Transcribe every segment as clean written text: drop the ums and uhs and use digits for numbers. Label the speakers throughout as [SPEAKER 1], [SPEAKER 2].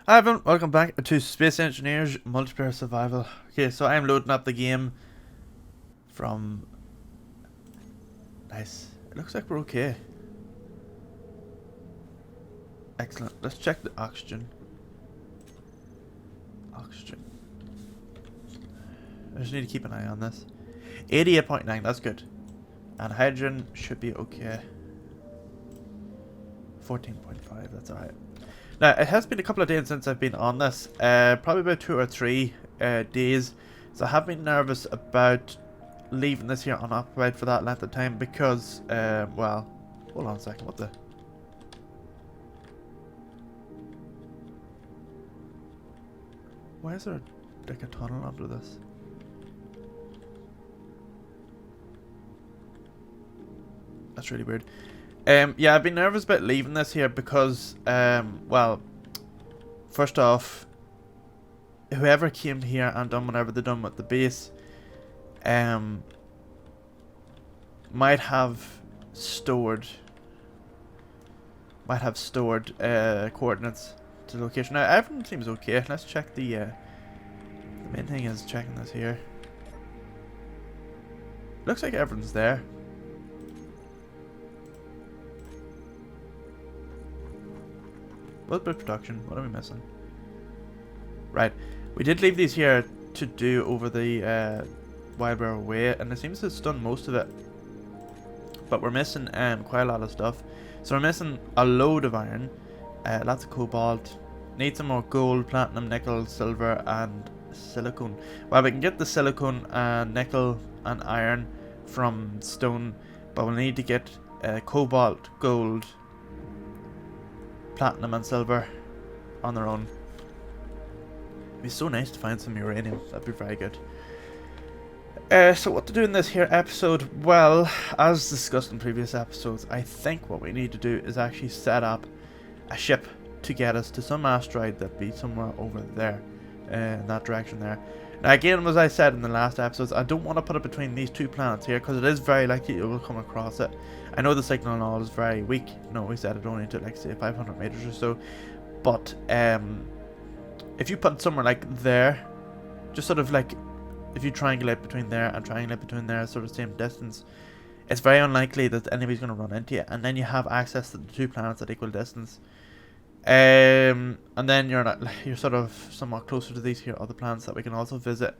[SPEAKER 1] Hi everyone, welcome back to Space Engineers Multiplayer Survival. Okay, so I'm loading up the game from... Nice. It looks like we're okay. Excellent. Let's check the oxygen. Oxygen. I just need to keep an eye on this. 88.9, that's good. And hydrogen should be okay. 14.5, that's alright. Now, it has been a couple of days since I've been on this, probably about 2 or 3 days, so I have been nervous about leaving this here unoccupied for that length of time because, well, hold on a second, what the? Why is there like a tunnel under this? That's really weird. Yeah, I've been nervous about leaving this here because, well, first off, whoever came here and done whatever they done with the base, might have stored coordinates to the location. Now everything seems okay. Let's check the main thing is checking this here. Looks like everything's there. What about production? What are we missing? Right, we did leave these here to do over the while we were away, and it seems it's done most of it. But we're missing quite a lot of stuff. So we're missing a load of iron, lots of cobalt, need some more gold, platinum, nickel, silver, and silicone. Well, we can get the silicone and nickel and iron from stone, but we'll need to get cobalt, gold, platinum and silver on their own. It'd be so nice to find some uranium. That'd be very good. So what to do in this here episode? Well, as discussed in previous episodes, I think what we need to do is actually set up a ship to get us to some asteroid that'd be somewhere over there, in that direction there. Now again, as I said in the last episodes, I don't want to put it between these two planets here because it is very likely you will come across it. I know the signal and all is very weak. No, we said it only to like say 500 meters or so, but if you put it somewhere like there, just sort of like if you triangulate between there and triangulate between there, sort of same distance, it's very unlikely that anybody's going to run into you, and then you have access to the two planets at equal distance. And then you're sort of somewhat closer to these here other planets that we can also visit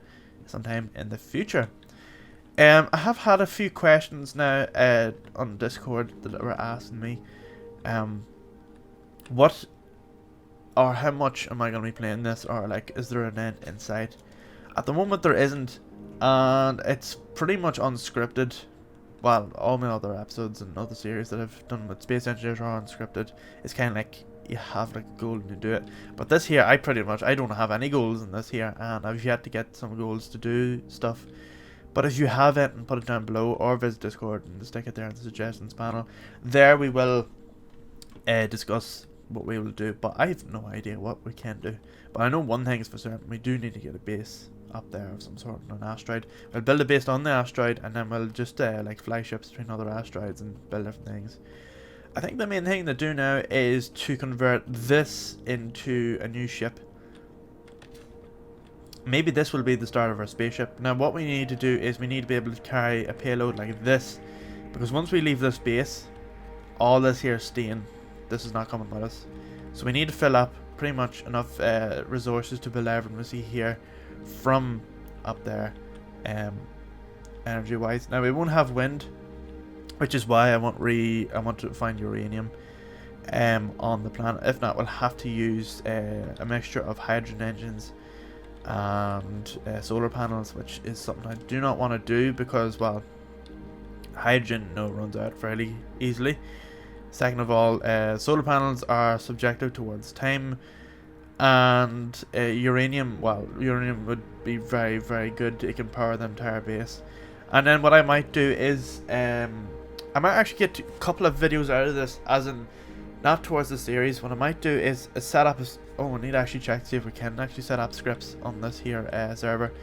[SPEAKER 1] sometime in the future. I have had a few questions now on Discord that were asking me, what or how much am I going to be playing this, or like is there an end in sight? At the moment there isn't, and it's pretty much unscripted. Well, all my other episodes and other series that I've done with Space Engineers are unscripted. It's kind of like you have like a goal and you do it. But this here, I don't have any goals in this here, and I've yet to get some goals to do stuff. But if you have it, and put it down below, or visit Discord and stick it there in the suggestions panel. There we will discuss what we will do, but I have no idea what we can do. But I know one thing is for certain, we do need to get a base up there of some sort on an asteroid. We'll build a base on the asteroid, and then we'll just like fly ships between other asteroids and build different things. I think the main thing to do now is to convert this into a new ship. Maybe this will be the start of our spaceship. Now what we need to do is we need to be able to carry a payload like this, because once we leave this base, all this here is staying. This is not coming with us. So we need to fill up pretty much enough resources to build everything we see here from up there, energy wise. Now we won't have wind, which is why I want to find uranium on the planet. If not, we'll have to use a mixture of hydrogen engines and solar panels, which is something I do not want to do because, well, hydrogen runs out fairly easily. Second of all, solar panels are subjective towards time, and uranium would be very, very good. It can power the entire base. And then what I might do is I might actually get a couple of videos out of this, as in not towards the series. What I might do is set up we need to actually check to see if we can actually set up scripts on this here server.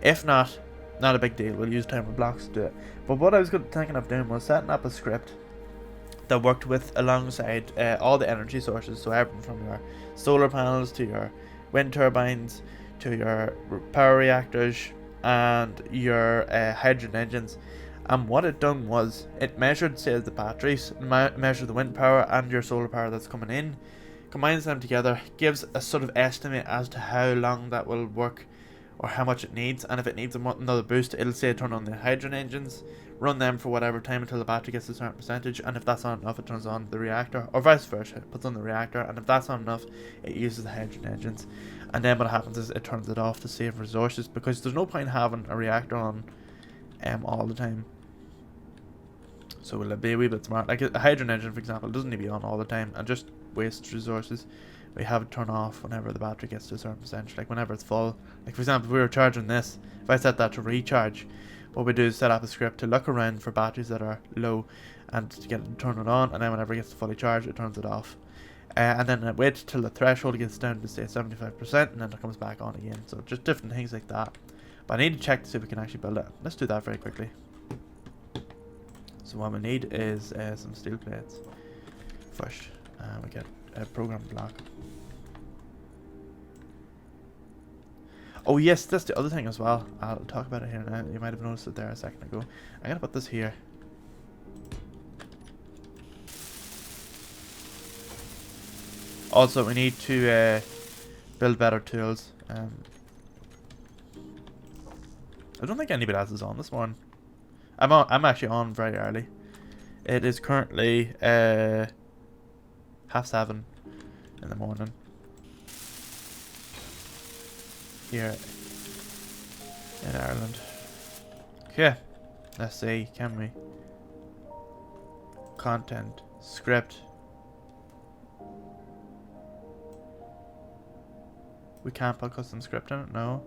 [SPEAKER 1] If not a big deal, we'll use timer blocks to do it. But what I was thinking of doing was setting up a script that worked with alongside all the energy sources. So everything from your solar panels to your wind turbines to your power reactors and your hydrogen engines. And what it done was it measured, say, the batteries, measured the wind power and your solar power that's coming in, combines them together, gives a sort of estimate as to how long that will work or how much it needs, and if it needs another boost, it'll say turn on the hydrogen engines, run them for whatever time until the battery gets a certain percentage, and if that's not enough, it turns on the reactor, or vice versa, it puts on the reactor, and if that's not enough, it uses the hydrogen engines. And then what happens is it turns it off to save resources, because there's no point having a reactor on all the time. So will it be a wee bit smart? Like a hydrogen engine, for example, doesn't need to be on all the time and just wastes resources. We have it turn off whenever the battery gets to a certain percentage, like whenever it's full. Like for example, if we were charging this, if I set that to recharge, what we do is set up a script to look around for batteries that are low and to get it to turn it on, and then whenever it gets fully charged, it turns it off. And then it waits till the threshold gets down to say 75%, and then it comes back on again. So just different things like that. But I need to check to see if we can actually build it. Let's do that very quickly. So what we need is some steel plates first. We get a program block. Oh yes, that's the other thing as well. I'll talk about it here now. You might have noticed it there a second ago. I'm gonna put this here. Also, we need to build better tools. I don't think anybody else is on this one. I'm actually on very early. It is currently 7:30 in the morning here in Ireland. Okay, let's see, can we? Content, script. We can't put custom script in it, no.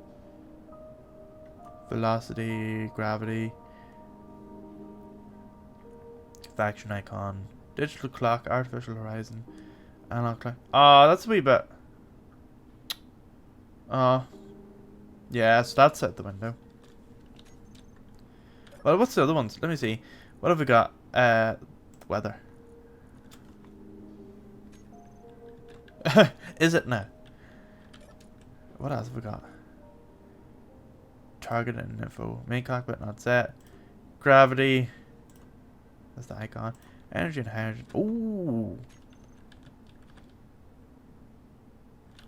[SPEAKER 1] Velocity, gravity. Faction icon, digital clock, artificial horizon, analog clock. Oh, that's a wee bit. Yeah, so that's out the window. Well, what's the other ones? Let me see. What have we got? Weather. Is it now? What else have we got? Target and info. Main cockpit not set. Gravity. That's the icon. Energy and hydrogen. Ooh.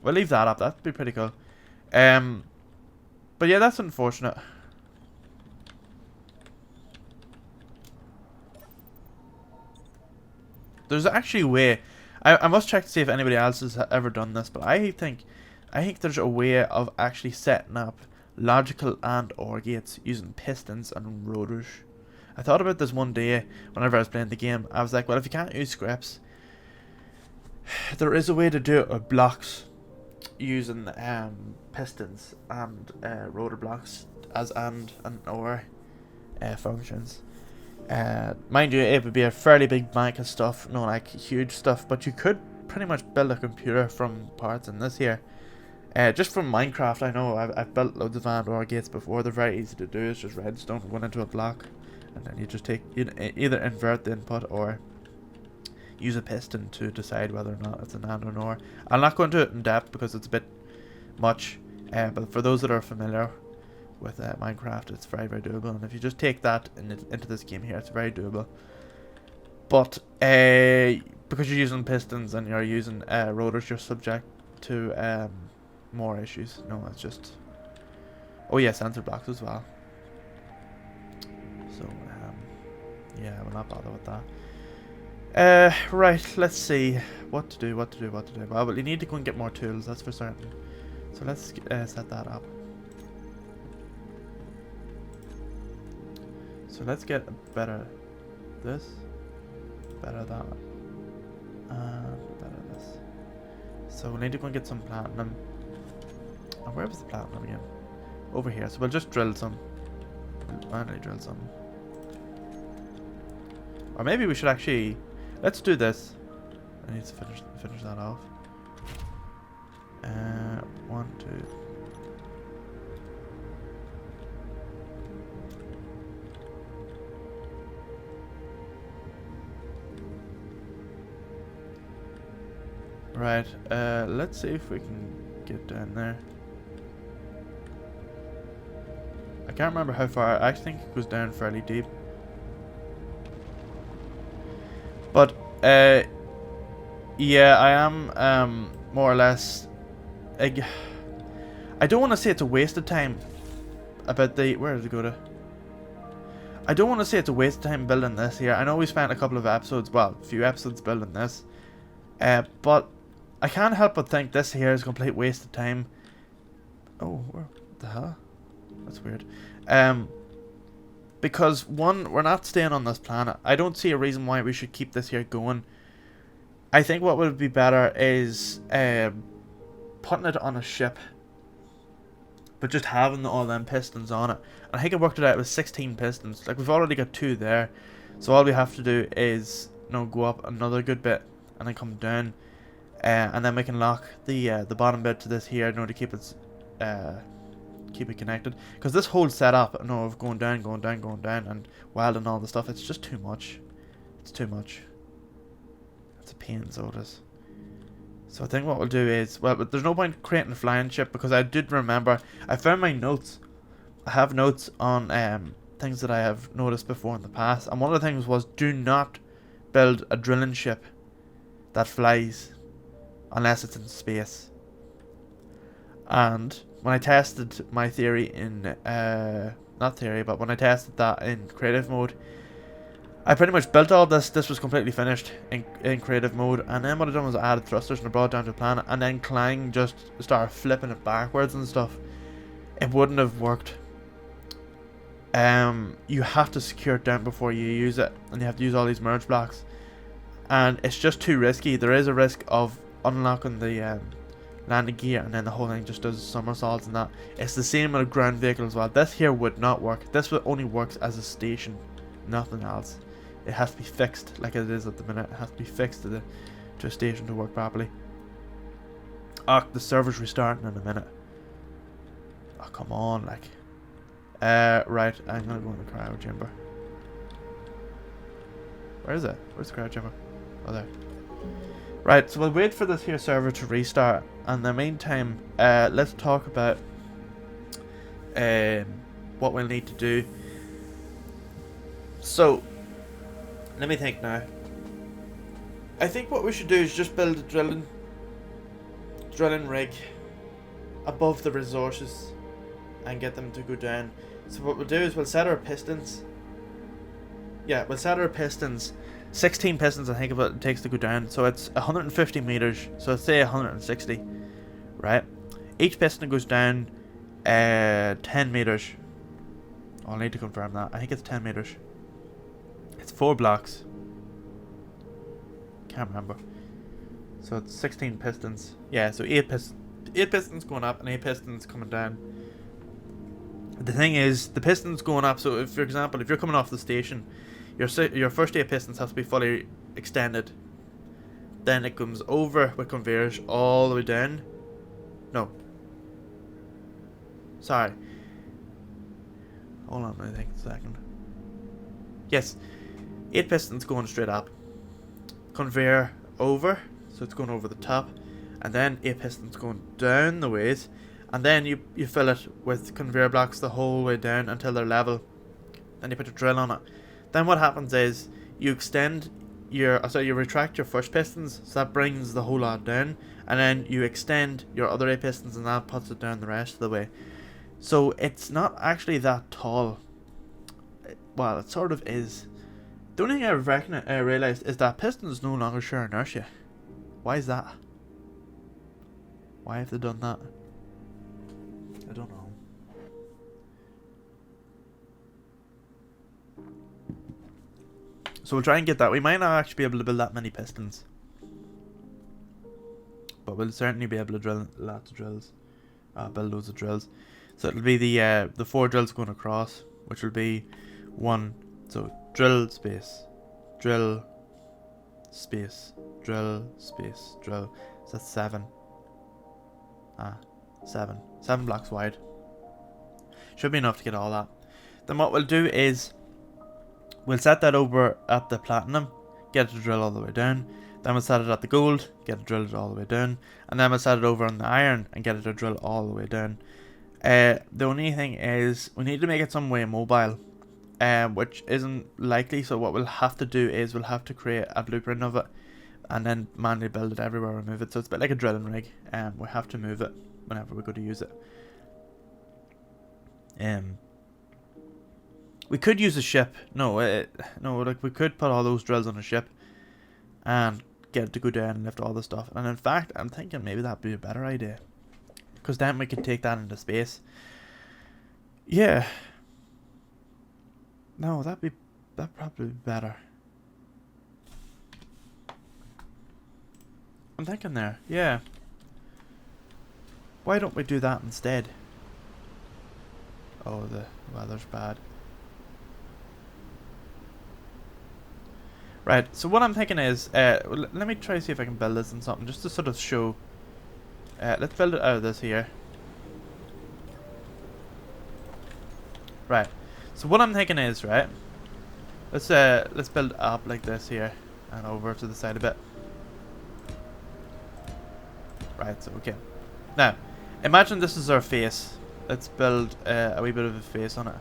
[SPEAKER 1] We'll leave that up. That'd be pretty cool. But yeah, that's unfortunate. There's actually a way. I must check to see if anybody else has ever done this, but I think there's a way of actually setting up logical and OR gates using pistons and rotors. I thought about this one day whenever I was playing the game. I was like, well, if you can't use scripts, there is a way to do it with blocks using pistons and rotor blocks as and OR functions. Mind you, it would be a fairly big bank of stuff, no like huge stuff, but you could pretty much build a computer from parts in this here. Just from Minecraft, I know I've built loads of and OR gates before. They're very easy to do. It's just redstone going into a block, and then you just either invert the input or use a piston to decide whether or not it's an and or an OR. I'll not go into it in depth because it's a bit much, but for those that are familiar with Minecraft, it's very, very doable. And if you just take that into this game here, it's very doable. But because you're using pistons and you're using rotors, you're subject to more issues. No, it's just... Oh yeah, sensor blocks as well. So, yeah, I will not bother with that. Right, let's see. What to do. Well, you need to go and get more tools, that's for certain. So let's set that up. So let's get a better this, better that, and better this. So we need to go and get some platinum. And where was the platinum again? Over here. So we'll just drill some. We'll manually drill some. Or maybe we should actually... Let's do this. I need to finish that off. 1, 2... Right, let's see if we can get down there. I can't remember how far. I actually think it goes down fairly deep. But, yeah, I am, more or less... I don't want to say it's a waste of time about the... Where did it go to? I don't want to say it's a waste of time building this here. I know we spent a couple of episodes, well, a few episodes building this. But I can't help but think this here is a complete waste of time. Oh, what the hell? That's weird. Because, one, we're not staying on this planet. I don't see a reason why we should keep this here going. I think what would be better is putting it on a ship, but just having all them pistons on it. And I think I worked it out with 16 pistons. Like, we've already got 2 there, so all we have to do is, you know, go up another good bit and then come down, and then we can lock the bottom bit to this here, you know, to keep it connected. Because this whole setup, you know, of going down, and welding all the stuff, it's just too much. It's too much. It's a pain, so it is. So I think what we'll do is, well, but there's no point creating a flying ship, because I did remember, I found my notes. I have notes on things that I have noticed before in the past, and one of the things was, do not build a drilling ship that flies unless it's in space. And when I tested my theory in, not theory, but when I tested that in creative mode, I pretty much built all this. This was completely finished in creative mode, and then what I done was I added thrusters and I brought it down to the planet, and then Clang just started flipping it backwards and stuff. It wouldn't have worked. You have to secure it down before you use it, and you have to use all these merge blocks, and it's just too risky. There is a risk of unlocking the landing gear, and then the whole thing just does somersaults and that. It's the same with a ground vehicle as well. This here would not work. This only works as a station, nothing else. It has to be fixed like it is at the minute. It has to be fixed to a station to work properly. Oh, the server's restarting in a minute. Oh, come on, like. Right, I'm gonna go in the cryo chamber. Where is it? Where's the cryo chamber? Oh, there. Right, so we'll wait for this here server to restart. And in the meantime, let's talk about what we'll need to do. So, let me think now. I think what we should do is just build a drilling rig above the resources and get them to go down. So what we'll do is we'll set our pistons. Yeah, we'll set our pistons. 16 pistons I think of it takes to go down. So it's 150 meters. So let's say 160. Right? Each piston goes down 10 meters. I'll need to confirm that. I think it's 10 meters. It's 4 blocks. Can't remember. So it's 16 pistons. Yeah, so 8 pistons going up and 8 pistons coming down. The thing is, the pistons going up, so if, for example, if you're coming off the station, your first 8 pistons have to be fully extended. Then it comes over with conveyors all the way down. No. Sorry. Hold on, I think a second. Yes. 8 pistons going straight up. Conveyor over, so it's going over the top. And then 8 pistons going down the ways. And then you fill it with conveyor blocks the whole way down until they're level. Then you put a drill on it. Then what happens is you extend you retract your first pistons, so that brings the whole lot down, and then you extend your other 8 pistons and that puts it down the rest of the way. So it's not actually that tall. Well, it sort of is. The only thing I realised is that pistons no longer share inertia. Why is that? Why have they done that? I don't know. So we'll try and get that. We might not actually be able to build that many pistons, but we'll certainly be able to drill lots of drills. Build loads of drills. So it'll be the 4 drills going across, which will be 1. So drill space, drill space, drill space, drill. So that's 7. 7 blocks wide. Should be enough to get all that. Then what we'll do is we'll set that over at the platinum, get it to drill all the way down. Then we'll set it at the gold, get it drilled all the way down, and then we'll set it over on the iron and get it to drill all the way down. The only thing is we need to make it some way mobile, which isn't likely. So what we'll have to do is we'll have to create a blueprint of it and then manually build it everywhere we move it. So it's a bit like a drilling rig, and we have to move it whenever we go to use it. We could use a ship. No, like we could put all those drills on a ship and get it to go down and lift all the stuff. And in fact, I'm thinking maybe that'd be a better idea, because then we could take that into space. Yeah. No, that'd probably be better. I'm thinking there. Yeah. Why don't we do that instead? Oh, the weather's bad. Right, so what I'm thinking is, let me try to see if I can build this in something, just to sort of show. Let's build it out of this here. Right, so what I'm thinking is, right, let's build up like this here, and over to the side a bit. Right, so okay. Now, imagine this is our face. Let's build a wee bit of a face on it.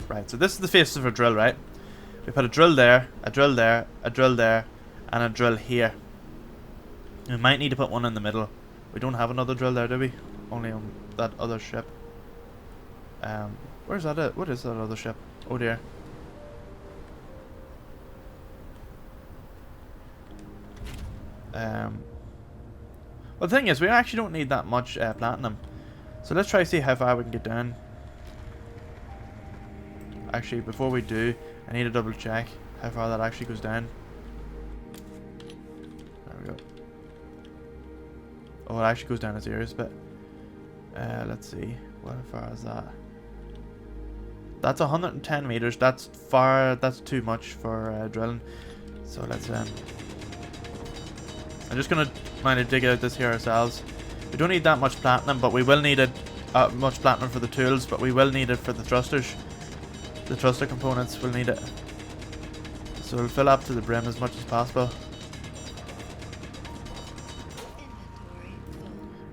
[SPEAKER 1] Right, so this is the face of our drill, right? We put a drill there, a drill there, a drill there, and a drill here. We might need to put one in the middle. We don't have another drill there, do we? Only on that other ship. Where's that? What is that other ship? Oh dear. Well, the thing is, we actually don't need that much platinum. So let's try to see how far we can get down. Actually, before we do, I need to double check how far that actually goes down. There we go. Oh, it actually goes down a serious bit. Let's see. What far is that? That's 110 meters. That's far. That's too much for drilling. So let's. I'm just gonna mind dig out this here ourselves. We don't need that much platinum, but we will need it. Much platinum for the tools, but we will need it for the thrusters. The thruster components will need it. So we'll fill up to the brim as much as possible.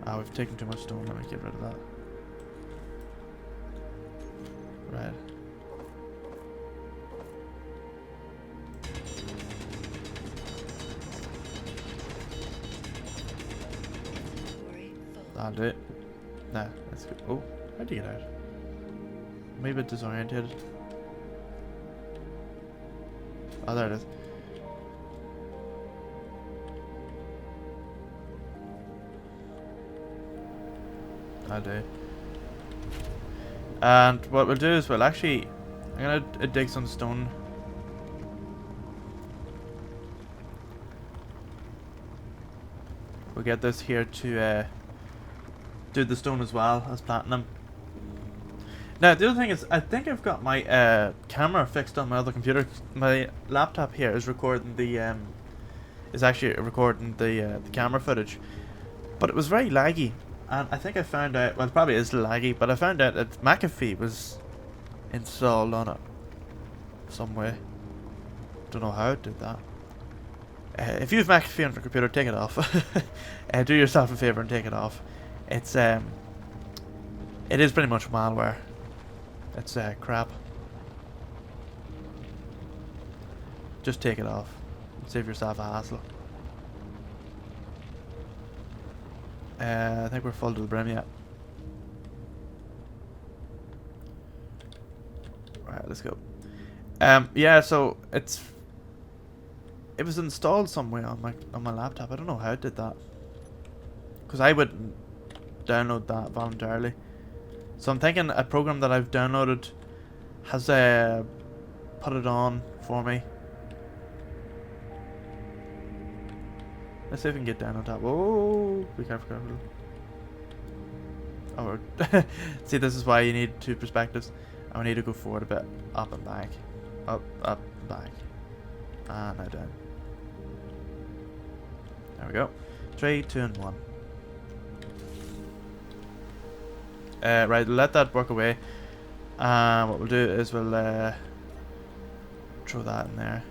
[SPEAKER 1] Ah, we've taken too much stone. Let me get rid of that. Right. That'll do it. Nah, that's good. Oh, how'd you get out? Maybe a bit disorientated. Oh, there it is. I'll do. And what we'll do is I'm gonna dig some stone. We'll get this here to do the stone as well as platinum. Now the other thing is, I think I've got my camera fixed on my other computer. My laptop here is recording the the camera footage, but it was very laggy, and I think I found out. Well, it probably is laggy, but I found out that McAfee was installed on it some way. Don't know how it did that. If you have McAfee on your computer, take it off. Do yourself a favor and take it off. It is pretty much malware. It's crap. Just take it off. Save yourself a hassle. I think we're full to the brim yet. Right, let's go. Yeah, so it was installed somewhere on my laptop. I don't know how it did that, because I wouldn't download that voluntarily. So I'm thinking a program that I've downloaded has put it on for me. Let's see if we can get down on top. Oh, be careful, careful. Oh, see, this is why you need two perspectives. I need to go forward a bit, up and back, up, back, and now down. There we go. 3, 2, and 1. Right, let that work away. What we'll do is we'll throw that in there.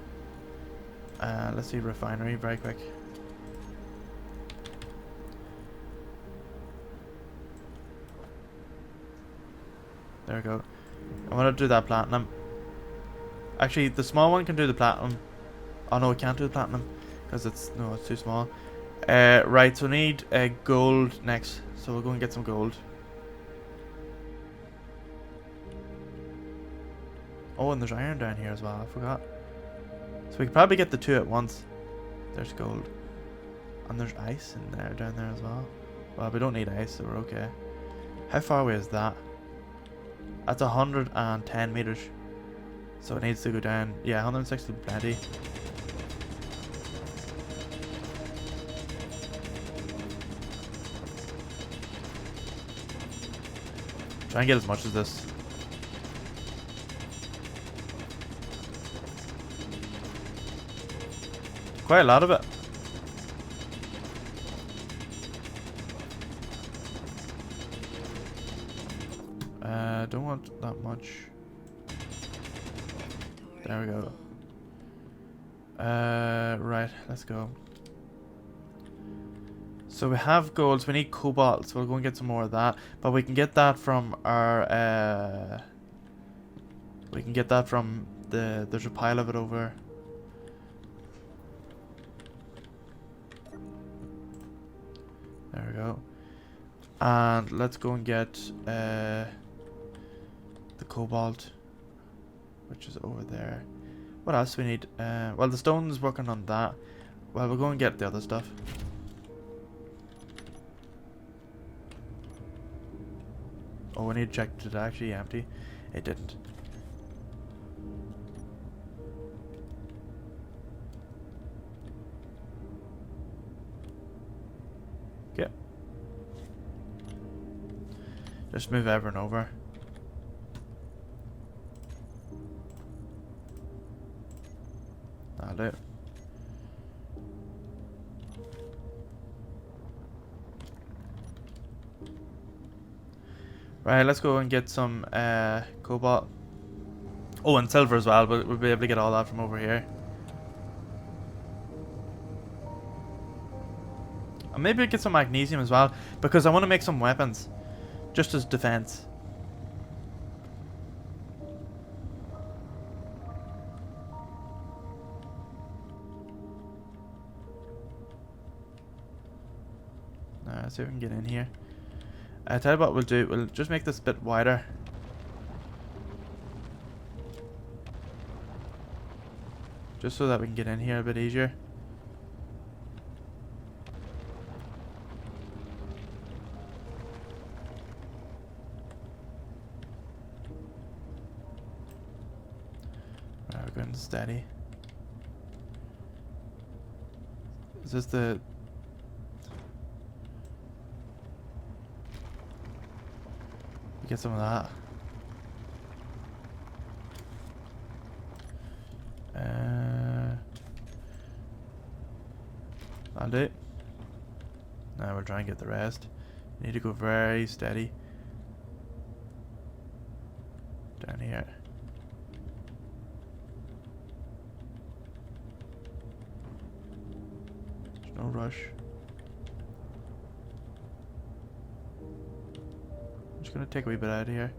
[SPEAKER 1] Let's see refinery very quick. There we go. I want to do that platinum. Actually, the small one can do the platinum. Oh no, it can't do the platinum because it's too small. Right, so we need gold next. So we'll go and get some gold. Oh, and there's iron down here as well. I forgot. So we could probably get the two at once. There's gold, and there's ice in there down there as well. Well, we don't need ice, so we're okay. How far away is that? That's 110 meters. So it needs to go down. Yeah, 160 plenty. Try and get as much as this. Quite a lot of it. Don't want that much. There we go. Right, let's go. So we have gold, so we need cobalt, so we'll go and get some more of that. But we can get that from our we can get that from there's a pile of it over. There we go. And let's go and get the cobalt, which is over there. What else do we need? Well, the stone's working on that. Well, we'll go and get the other stuff. Oh, we need to check, did it actually empty? It didn't. Okay. Just move everyone over. That'll do. Right, let's go and get some cobalt. Oh, and silver as well, but we'll be able to get all that from over here. And maybe get some magnesium as well, because I want to make some weapons, just as defense. Let's see if we can get in here. Tell you what we'll do, we'll just make this a bit wider. Just so that we can get in here a bit easier. Right, we're going steady. Is this the... Get some of that. I'll do it. Now we'll try and get the rest. You need to go very steady. Down here. There's no rush. Just gonna take a wee bit out of here.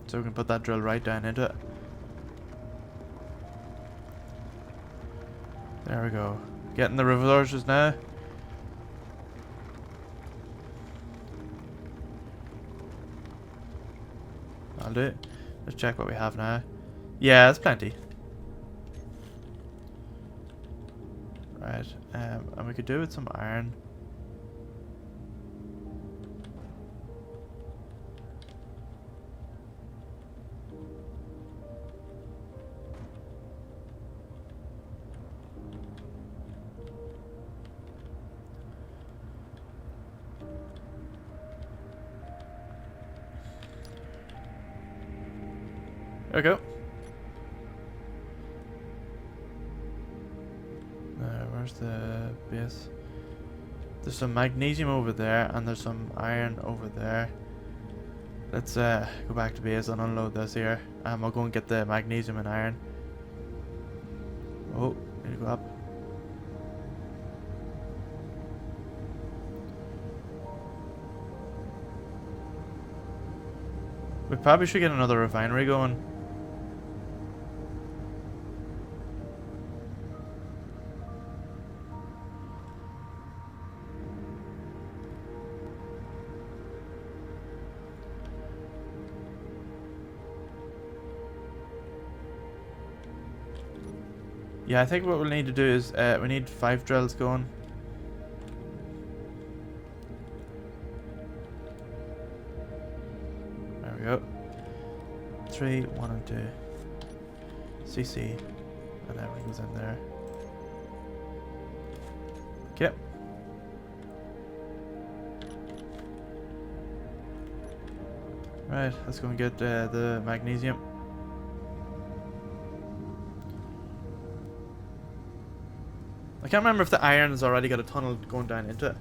[SPEAKER 1] So we can put that drill right down into it. There we go. Getting the resources now. I'll do it. Let's check what we have now. Yeah, that's plenty. Right, and we could do with some iron. There we go. Where's the base? There's some magnesium over there, and there's some iron over there. Let's go back to base and unload this here. I'll go and get the magnesium and iron. Oh, need to go up. We probably should get another refinery going. Yeah, I think what we'll need to do is we need 5 drills going. There we go. 3, 1 and 2. CC. And everything goes in there. Okay. Right, let's go and get the magnesium. I can't remember if the iron has already got a tunnel going down into it.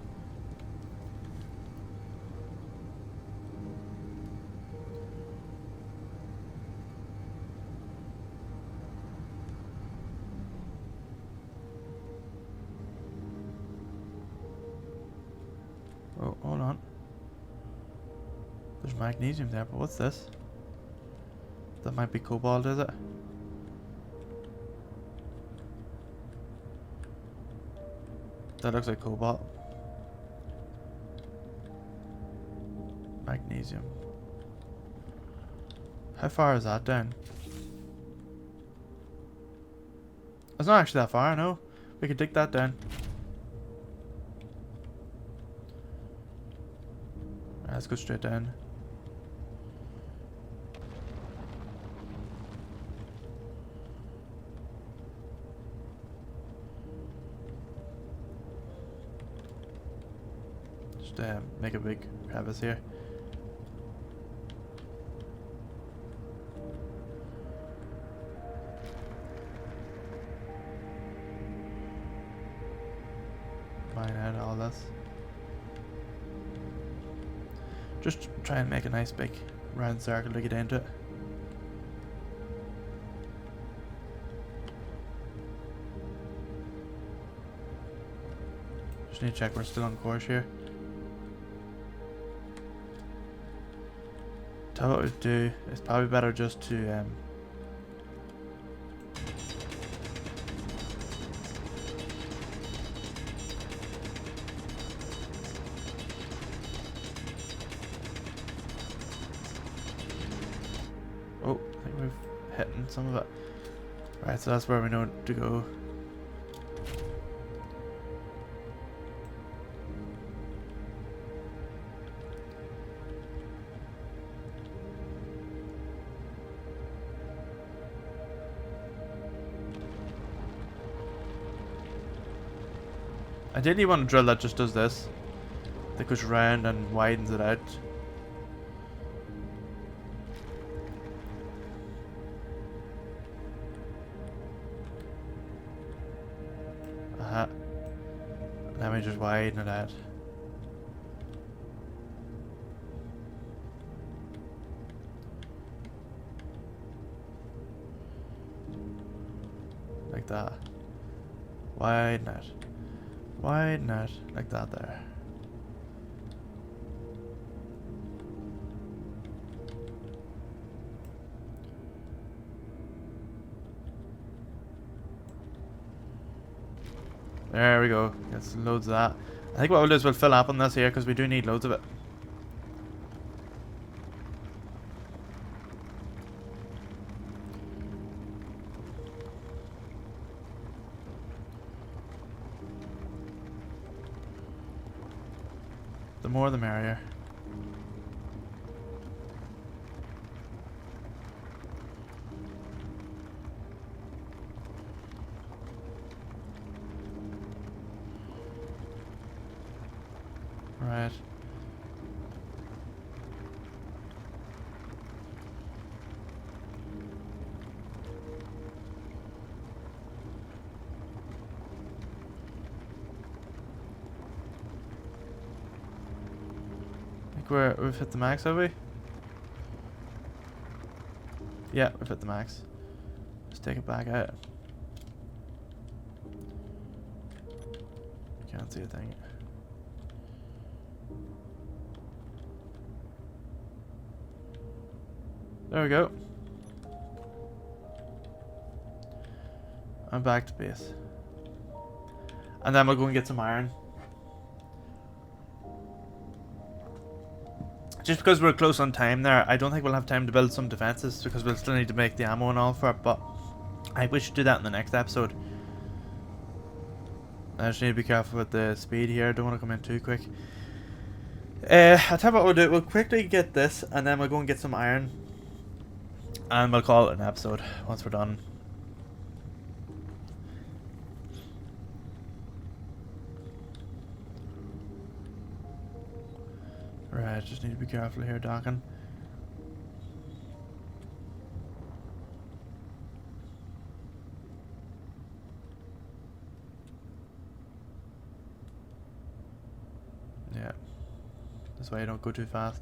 [SPEAKER 1] Oh, hold on. There's magnesium there, but what's this? That might be cobalt, is it? That looks like cobalt. Magnesium. How far is that down? It's not actually that far, no. We could dig that down. Right, let's go straight down. Make a big crevice here. Mine out all this. Just try and make a nice big round circle to get into it. Just need to check we're still on course here. So what we do, it's probably better just to oh, I think we've hit some of it. Right, so that's where we know to go. I didn't want a drill that just does this. That goes round and widens it out. And then we just widen it out. Like that. Widen it. Widen it. Like that there. There we go. Gets loads of that. I think what we'll do is we'll fill up on this here because we do need loads of it. The more the merrier. Right. I think we've hit the max, have we? Yeah, we've hit the max. Let's take it back out. Can't see a thing. There we go. I'm back to base. And then we'll go and get some iron. Just because we're close on time there, I don't think we'll have time to build some defenses because we'll still need to make the ammo and all for it, but I think we should do that in the next episode. I just need to be careful with the speed here, don't want to come in too quick. I'll tell you what we'll do, we'll quickly get this and then we'll go and get some iron. And we'll call it an episode once we're done. Right, just need to be careful here, docking. Yeah. That's why you don't go too fast.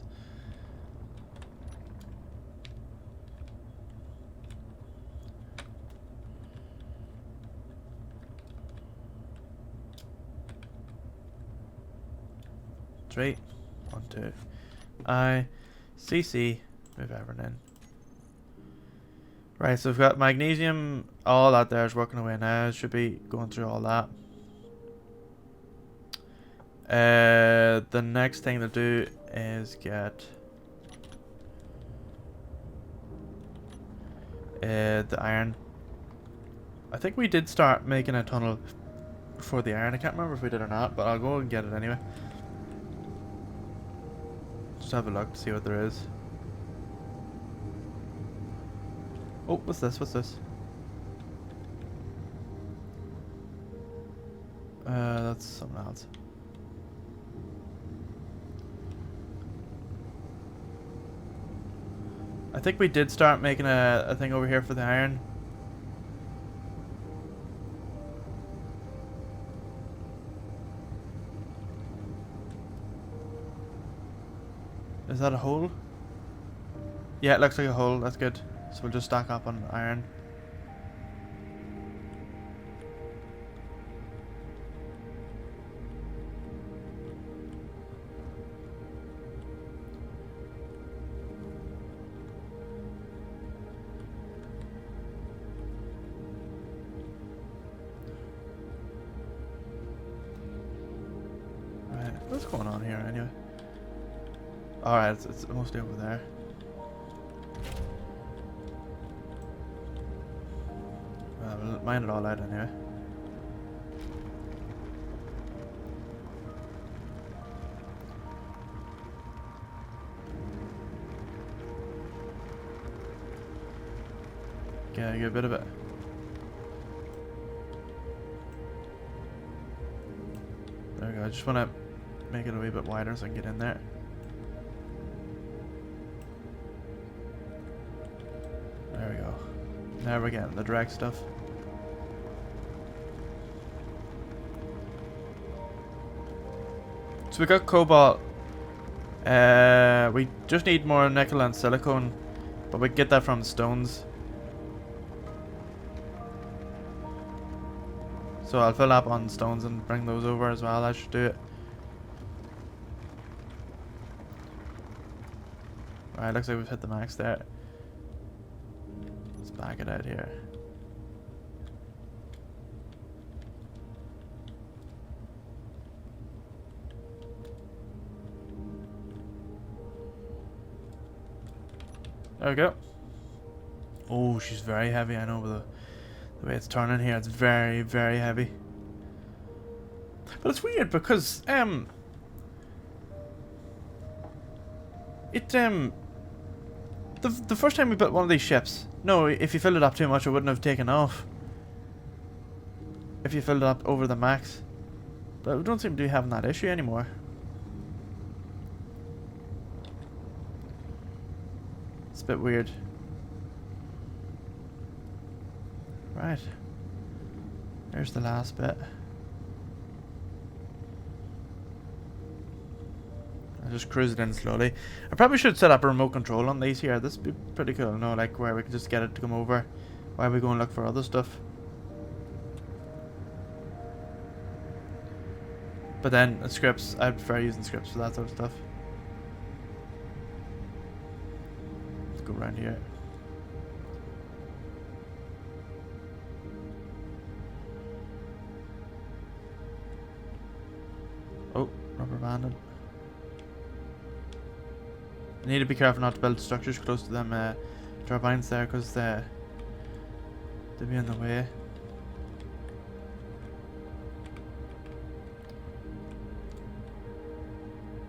[SPEAKER 1] Straight. 1, 2. CC. Move everything in. Right, so we've got magnesium. All that there is working away now. Should be going through all that. The next thing to do is get the iron. I think we did start making a tunnel for the iron. I can't remember if we did or not, but I'll go and get it anyway. Just have a look to see what there is. Oh, what's this? What's this? That's something else. I think we did start making a thing over here for the iron. Is that a hole? Yeah, it looks like a hole. That's good. So we'll just stack up on iron. Right, what's going on here anyway? Alright, it's mostly over there. We'll mine it all out anyway. Get a good bit of it. There we go. I just want to make it a wee bit wider so I can get in there. There we go. Now we're getting the drag stuff. So we got cobalt. We just need more nickel and silicone, but we get that from stones. So I'll fill up on stones and bring those over as well. I should do it. Alright, looks like we've hit the max there. Let's back it out here. There we go. Oh, she's very heavy. I know the way it's turning here. It's very, very heavy. But it's weird because the first time we built one of these ships, no, if you filled it up too much, it wouldn't have taken off. If you filled it up over the max, but we don't seem to be having that issue anymore. It's a bit weird. Right. There's the last bit. I just cruise it in slowly. I probably should set up a remote control on these here. This would be pretty cool, no? Like where we can just get it to come over while we go and look for other stuff. But then scripts, I prefer using scripts for that sort of stuff. Let's go around here. Oh, rubber banded. I need to be careful not to build structures close to them turbines there, because they'll be in the way.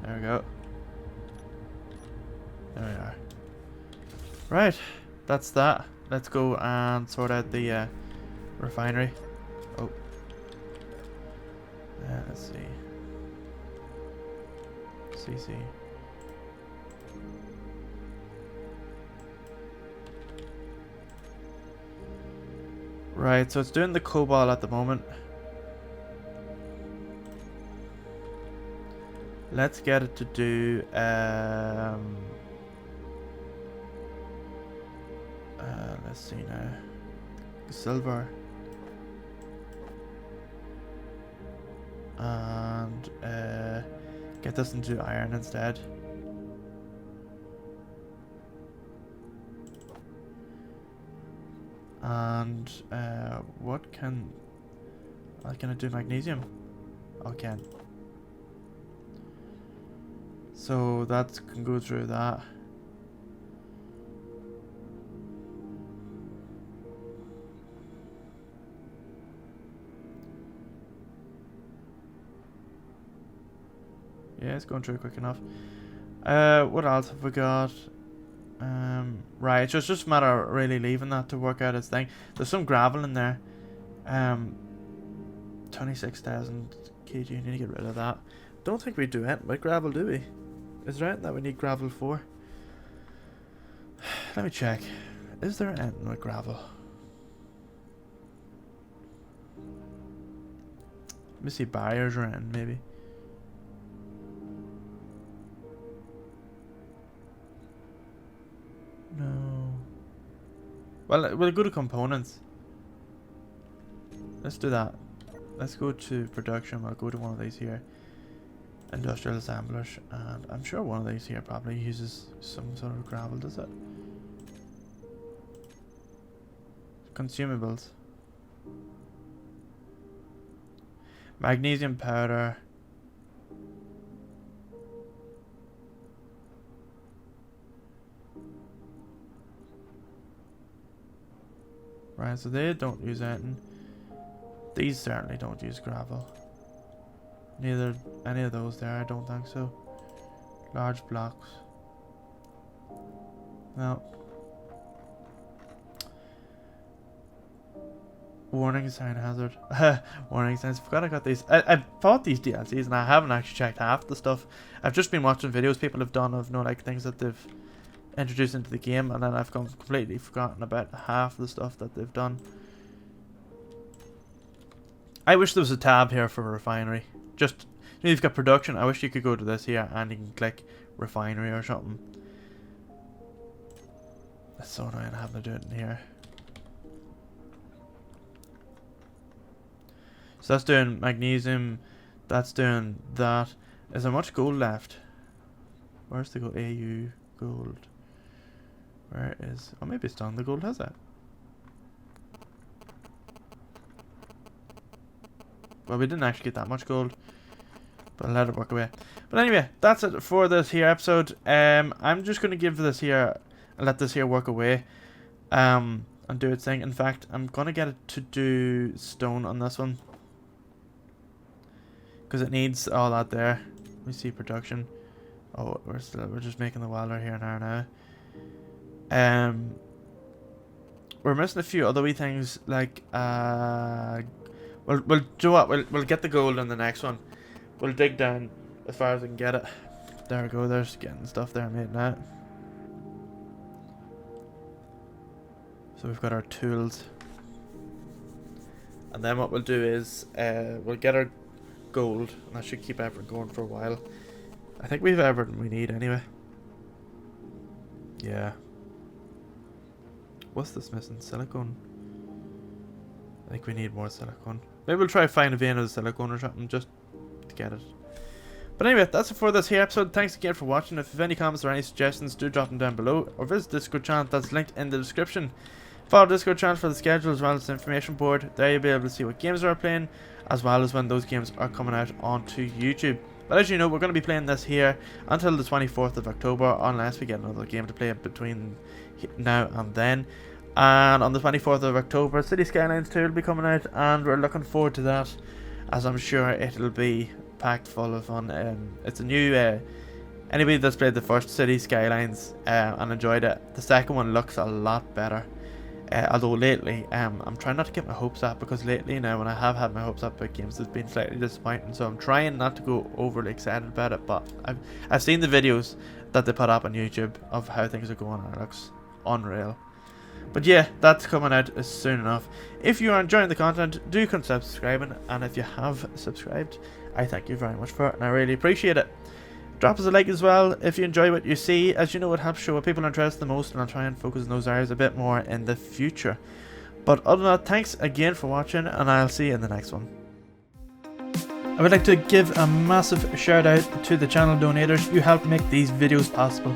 [SPEAKER 1] There we go. There we are. Right, that's that. Let's go and sort out the refinery. Oh. Let's see. CC. Right, so it's doing the cobalt at the moment. Let's get it to do let's see now. Silver. And get this into iron instead. And what can I do? Magnesium? I can. So that can go through that. Yeah, it's going through quick enough. What else have we got? Right, so it's just a matter of really leaving that to work out its thing. There's some gravel in there. 26,000 kg. Need to get rid of that. Don't think we do it with gravel, do we? Is there anything that we need gravel for? Let me check. Is there anything with gravel? Let me see barriers or anything, maybe. No. Well, we'll go to components. Let's do that. Let's go to production. We'll go to one of these here. Industrial assemblers. And I'm sure one of these here probably uses some sort of gravel, does it? Consumables. Magnesium powder. Right, so they don't use anything. These certainly don't use gravel. Neither any of those there, I don't think so. Large blocks. No. Warning sign hazard. Warning signs. Forgot I got these. I bought these DLCs and I haven't actually checked half the stuff. I've just been watching videos people have done of like things that they've introduced into the game, and then I've completely forgotten about half the stuff that they've done. I wish there was a tab here for refinery. Just, you know, you've got production. I wish you could go to this here and you can click refinery or something. That's so annoying having to do it in here. So that's doing magnesium. That's doing that. Is there much gold left? Where's the gold? AU gold. Where is... Oh, maybe it's done. The gold has that. Well, we didn't actually get that much gold, but I'll let it work away. But anyway, that's it for this here episode. I'm just going to give this here and let this here work away and do its thing. In fact, I'm going to get it to do stone on this one, because it needs all that there. Let me see production. Oh, we're just making the welder here now. We're missing a few other wee things, like we'll do what we'll get the gold in the next one. We'll dig down as far as we can get it. There we go. There's getting stuff there made now. So we've got our tools, and then what we'll do is we'll get our gold, and that should keep everything going for a while. I think we've everything we need anyway. Yeah. What's this missing? Silicone? I think we need more silicone. Maybe we'll try to find a vein of the silicone or something just to get it. But anyway, that's it for this here episode. Thanks again for watching. If you have any comments or any suggestions, do drop them down below. Or visit the Discord channel that's linked in the description. Follow the Discord channel for the schedule as well as the information board. There you'll be able to see what games are playing, as well as when those games are coming out onto YouTube. But as you know, we're going to be playing this here until the 24th of October, unless we get another game to play between now and then. And on the 24th of October, City Skylines 2 will be coming out, and we're looking forward to that, as I'm sure it'll be packed full of fun. It's a new, anybody that's played the first City Skylines and enjoyed it, the second one looks a lot better. Although lately, I'm trying not to get my hopes up, because lately now when I have had my hopes up about games, it's been slightly disappointing. So I'm trying not to go overly excited about it. But I've seen the videos that they put up on YouTube of how things are going, and it looks unreal. But yeah, that's coming out soon enough. If you are enjoying the content, do consider subscribing, and if you have subscribed, I thank you very much for it, and I really appreciate it. Drop us a like as well if you enjoy what you see. As you know, it helps show what people are interested the most, and I'll try and focus on those areas a bit more in the future. But other than that, thanks again for watching, and I'll see you in the next one. I would like to give a massive shout out to the channel donators. You help make these videos possible.